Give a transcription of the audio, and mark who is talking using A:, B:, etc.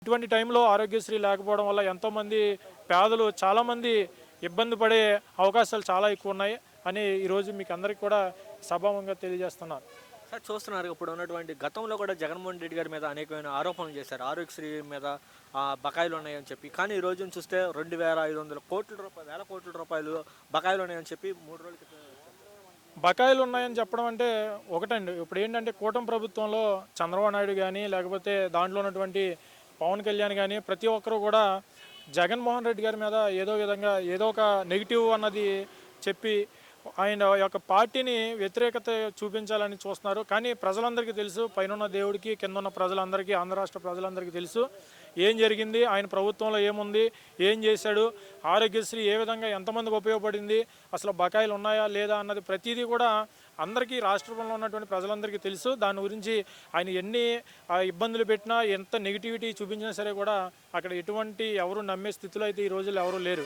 A: ఇటువంటి టైంలో ఆరోగ్యశ్రీ లేకపోవడం వల్ల ఎంతోమంది పేదలు చాలామంది ఇబ్బంది పడే అవకాశాలు చాలా ఎక్కువ ఉన్నాయి అని ఈరోజు మీకు అందరికీ కూడా సభాముఖంగా తెలియజేస్తున్నాను.
B: సార్ చూస్తున్నారు ఇప్పుడు ఉన్నటువంటి గతంలో కూడా జగన్మోహన్ రెడ్డి గారి మీద అనేకమైన ఆరోపణలు చేశారు. ఆరోగ్యశ్రీ మీద బకాయిలు ఉన్నాయని చెప్పి. కానీ ఈ రోజున చూస్తే 2,500 కోట్ల రూపాయలు, వేల కోట్ల రూపాయలు బకాయిలు ఉన్నాయని చెప్పి 3 రోజుల క్రితం
A: బకాయిలు ఉన్నాయని చెప్పడం అంటే ఒకటండి. ఇప్పుడు ఏంటంటే కూటమి ప్రభుత్వంలో చంద్రబాబు నాయుడు కానీ లేకపోతే దాంట్లో ఉన్నటువంటి పవన్ కళ్యాణ్ కానీ ప్రతి ఒక్కరూ కూడా జగన్మోహన్ రెడ్డి గారి మీద ఏదో విధంగా ఏదో ఒక నెగిటివ్ అన్నది చెప్పి ఆయన యొక్క పార్టీని వ్యతిరేకత చూపించాలని చూస్తున్నారు. కానీ ప్రజలందరికీ తెలుసు, పైన దేవుడికి కింద ఉన్న ప్రజలందరికీ, ఆంధ్ర రాష్ట్ర ప్రజలందరికీ తెలుసు ఏం జరిగింది, ఆయన ప్రభుత్వంలో ఏముంది, ఏం చేశాడు, ఆరోగ్యశ్రీ ఏ విధంగా ఎంతమందికి ఉపయోగపడింది, అసలు బకాయిలు ఉన్నాయా లేదా అన్నది ప్రతిదీ కూడా అందరికీ రాష్ట్రంలో ఉన్నటువంటి ప్రజలందరికీ తెలుసు. దాని గురించి ఆయన ఎన్ని ఇబ్బందులు పెట్టినా, ఎంత నెగిటివిటీ చూపించినా సరే కూడా అక్కడ ఎటువంటి ఎవరు నమ్మే స్థితిలో అయితే ఈ రోజుల్లో ఎవరు లేరు.